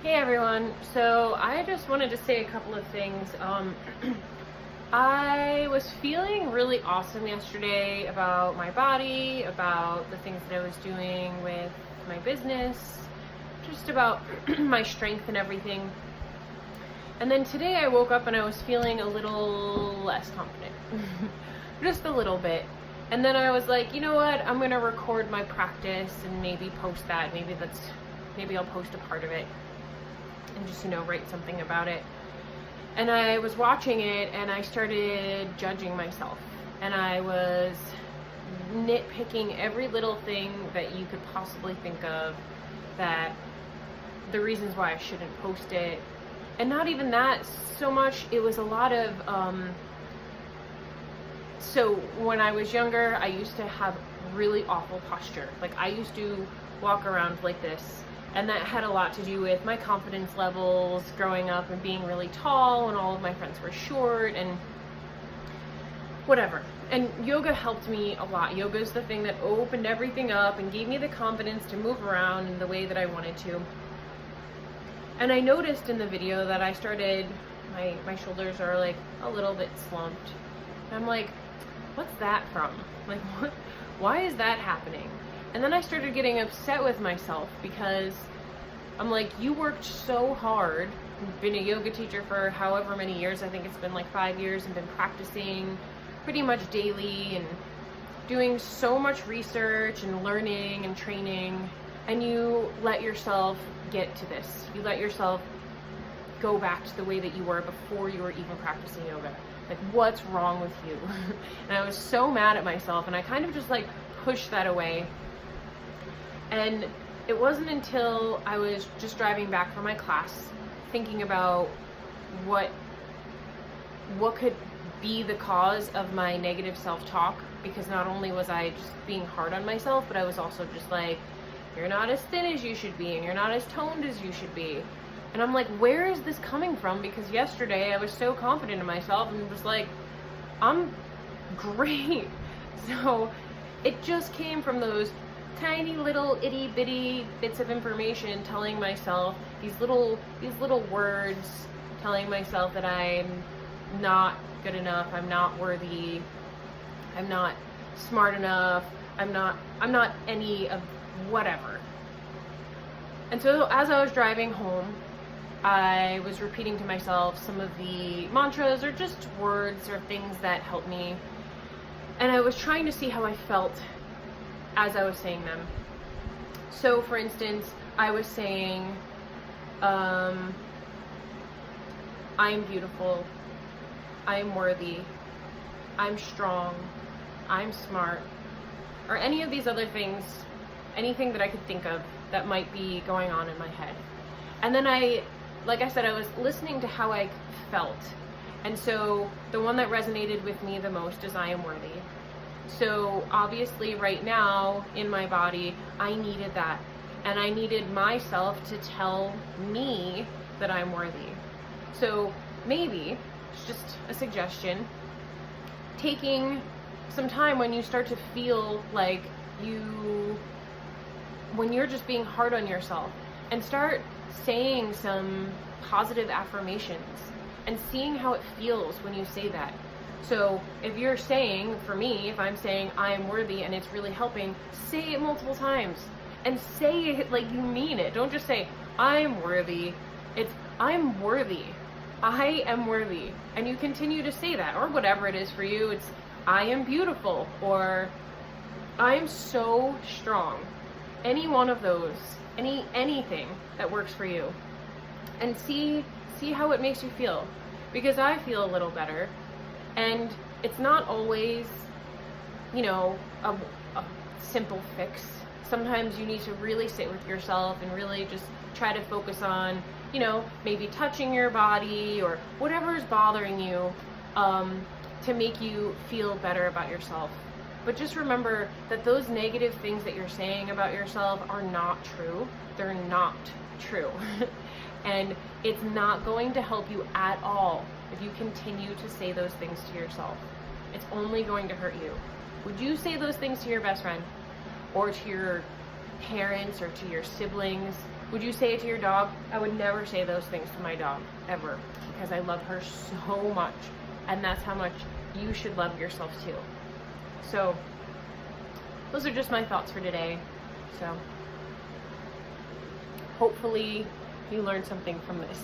Hey everyone, so I just wanted to say a couple of things. I was feeling really awesome yesterday about my body, about the things that I was doing with my business, just about my strength and everything. And then today I woke up and I was feeling a little less confident, just a little bit. And then I was like, you know what, I'm gonna record my practice and maybe post that. Maybe I'll post a part of it and just, write something about it. And I was watching it and I started judging myself. And I was nitpicking every little thing that you could possibly think of, that the reasons why I shouldn't post it. And not even that so much, it was a lot of, so when I was younger, I used to have really awful posture. Like I used to walk around like this. And that had a lot to do with my confidence levels growing up and being really tall, and all of my friends were short and whatever. And yoga helped me a lot. Yoga is the thing that opened everything up and gave me the confidence to move around in the way that I wanted to. And I noticed in the video that I started, my shoulders are like a little bit slumped. And I'm like, what's that from? Like, why is that happening? And then I started getting upset with myself because I'm like, you worked so hard. You've been a yoga teacher for however many years. I think it's been like 5 years, and been practicing pretty much daily and doing so much research and learning and training. And you let yourself get to this. You let yourself go back to the way that you were before you were even practicing yoga. Like, what's wrong with you? And I was so mad at myself, and I kind of just like pushed that away. And it wasn't until I was just driving back from my class, thinking about what could be the cause of my negative self-talk, because not only was I just being hard on myself, but I was also just like, you're not as thin as you should be, and you're not as toned as you should be. And I'm like, where is this coming from? Because yesterday I was so confident in myself and was like, I'm great. So it just came from those tiny little itty bitty bits of information telling myself these little words, telling myself that I'm not good enough, I'm not worthy, I'm not smart enough, I'm not any of whatever. And so as I was driving home, I was repeating to myself some of the mantras or just words or things that helped me. And I was trying to see how I felt as I was saying them. So for instance, I was saying, I'm beautiful, I'm worthy, I'm strong, I'm smart, or any of these other things, anything that I could think of that might be going on in my head. And then like I said, I was listening to how I felt. And so the one that resonated with me the most is I am worthy. So obviously right now in my body, I needed that. And I needed myself to tell me that I'm worthy. So maybe, it's just a suggestion, taking some time when you start to feel like when you're just being hard on yourself, and start saying some positive affirmations and seeing how it feels when you say that. So if you're saying, for me, if I'm saying I am worthy and it's really helping, say it multiple times and say it like you mean it. Don't just say I'm worthy. It's I'm worthy. I am worthy. And you continue to say that, or whatever it is for you. It's I am beautiful, or I am so strong. Any one of those, anything that works for you. And see how it makes you feel. Because I feel a little better. And it's not always, a simple fix. Sometimes you need to really sit with yourself and really just try to focus on, maybe touching your body or whatever is bothering you, to make you feel better about yourself. But just remember that those negative things that you're saying about yourself are not true. They're not true. And it's not going to help you at all if you continue to say those things to yourself. It's only going to hurt you. Would you say those things to your best friend, or to your parents, or to your siblings? Would you say it to your dog? I would never say those things to my dog, ever, because I love her so much, and that's how much you should love yourself too. So those are just my thoughts for today. So hopefully you learned something from this.